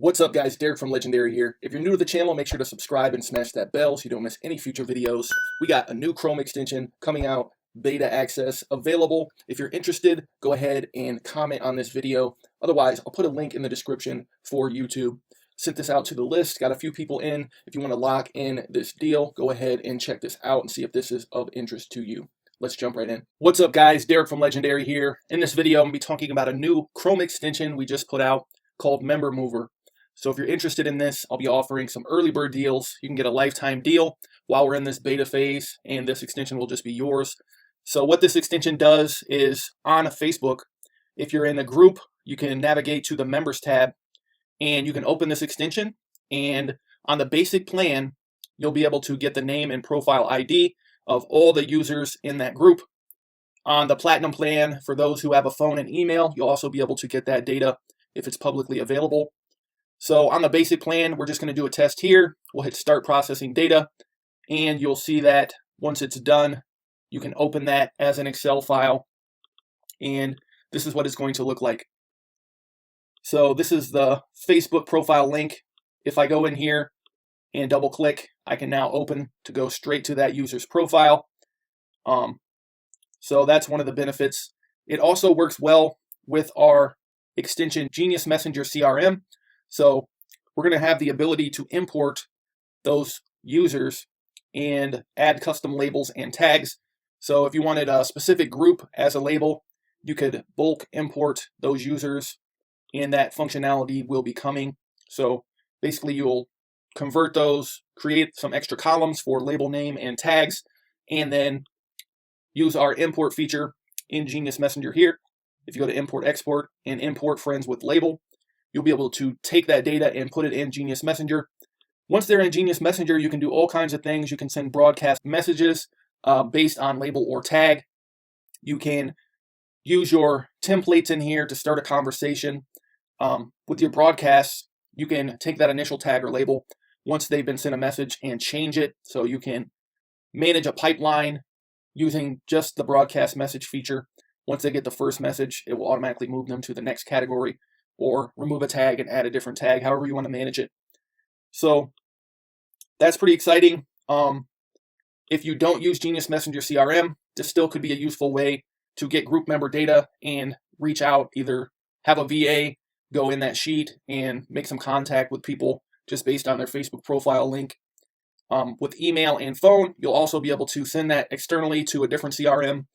What's up, guys? Derek from Legendary here. If you're new to the channel, make sure to subscribe and smash that bell so you don't miss any future videos. We got a new Chrome extension coming out, beta access available. If you're interested, go ahead and comment on this video. Otherwise, I'll put a link in the description for YouTube. Sent this out to the list, got a few people in. If you want to lock in this deal, go ahead and check this out and see if this is of interest to you. Let's jump right in. What's up, guys? Derek from Legendary here. In this video, I'm going to be talking about a new Chrome extension we just put out called Member Mover. So if you're interested in this, I'll be offering some early bird deals. You can get a lifetime deal while we're in this beta phase, and this extension will just be yours. So what this extension does is on Facebook, if you're in a group, you can navigate to the Members tab, and you can open this extension. And on the basic plan, you'll be able to get the name and profile ID of all the users in that group. On the Platinum plan, for those who have a phone and email, you'll also be able to get that data if it's publicly available. So on the basic plan, we're just going to do a test here. We'll hit start processing data, and you'll see that once it's done, you can open that as an Excel file, and this is what it's going to look like. So this is the Facebook profile link. If I go in here and double click, I can now open to go straight to that user's profile. So that's one of the benefits. It also works well with our extension Genius Messenger CRM. So we're going to have the ability to import those users and add custom labels and tags. So if you wanted a specific group as a label, you could bulk import those users, and that functionality will be coming. So basically you'll convert those, create some extra columns for label name and tags, and then use our import feature in Genius Messenger here. If you go to import export and import friends with label, you'll be able to take that data and put it in Genius Messenger. Once they're in Genius Messenger, you can do all kinds of things. You can send broadcast messages based on label or tag. You can use your templates in here to start a conversation. With your broadcasts, you can take that initial tag or label once they've been sent a message and change it. So you can manage a pipeline using just the broadcast message feature. Once they get the first message, it will automatically move them to the next category, or remove a tag and add a different tag, however you want to manage it. So that's pretty exciting. If you don't use Genius Messenger CRM, this still could be a useful way to get group member data and reach out, either have a VA go in that sheet and make some contact with people just based on their Facebook profile link. With email and phone, you'll also be able to send that externally to a different CRM.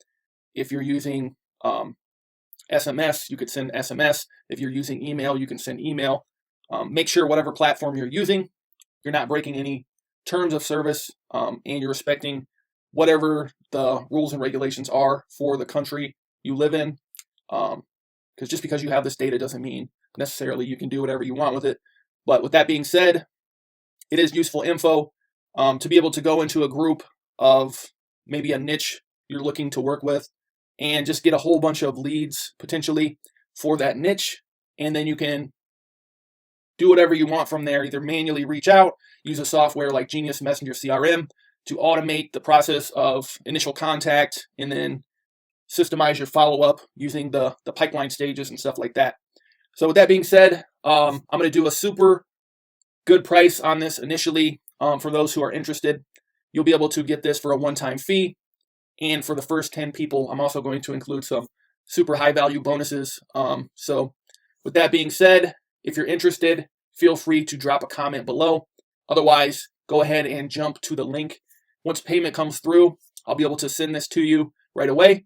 If you're using SMS, you could send SMS. If you're using email, you can send email. Make sure whatever platform you're using, you're not breaking any terms of service, and you're respecting whatever the rules and regulations are for the country you live in. Because just because you have this data doesn't mean necessarily you can do whatever you want with it. But with that being said, it is useful info to be able to go into a group of maybe a niche you're looking to work with, and just get a whole bunch of leads potentially for that niche. And then you can do whatever you want from there, either manually reach out, use a software like Genius Messenger CRM to automate the process of initial contact, and then systemize your follow-up using the pipeline stages and stuff like that. So with that being said, I'm going to do a super good price on this initially for those who are interested. You'll be able to get this for a one-time fee. And for the first 10 people, I'm also going to include some super high value bonuses. So with that being said, if you're interested, feel free to drop a comment below. Otherwise, go ahead and jump to the link. Once payment comes through, I'll be able to send this to you right away.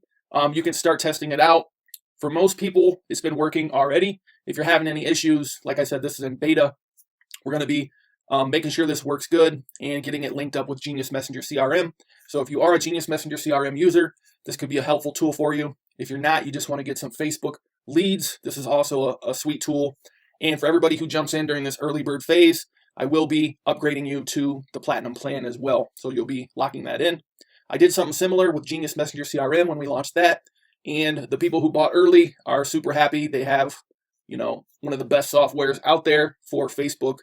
You can start testing it out. For most people, it's been working already. If you're having any issues, like I said, this is in beta. We're going to be making sure this works good and getting it linked up with Genius Messenger CRM. So if you are a Genius Messenger CRM user, this could be a helpful tool for you. If you're not, you just want to get some Facebook leads, this is also a sweet tool. And for everybody who jumps in during this early bird phase, I will be upgrading you to the Platinum plan as well. So you'll be locking that in. I did something similar with Genius Messenger CRM when we launched that. And the people who bought early are super happy. They have, one of the best softwares out there for Facebook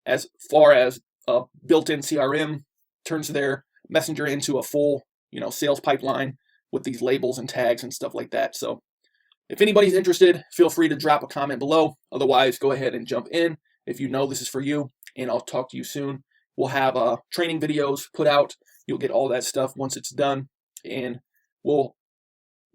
as far as a built-in CRM, turns their messenger into a full, sales pipeline with these labels and tags and stuff like that. So if anybody's interested, feel free to drop a comment below. Otherwise, go ahead and jump in if you know this is for you, and I'll talk to you soon. We'll have training videos put out. You'll get all that stuff once it's done, and we'll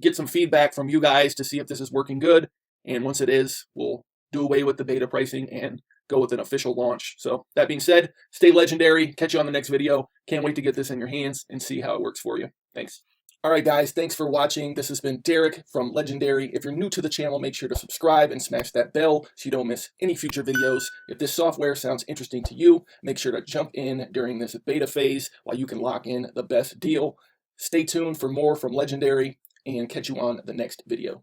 get some feedback from you guys to see if this is working good. And once it is, we'll do away with the beta pricing and go with an official launch. So that being said, stay legendary. Catch you on the next video. Can't wait to get this in your hands and see how it works for you. Thanks. All right, guys, thanks for watching. This has been Derek from Legendary. If you're new to the channel, make sure to subscribe and smash that bell so you don't miss any future videos. If this software sounds interesting to you, make sure to jump in during this beta phase while you can lock in the best deal. Stay tuned for more from Legendary, and catch you on the next video.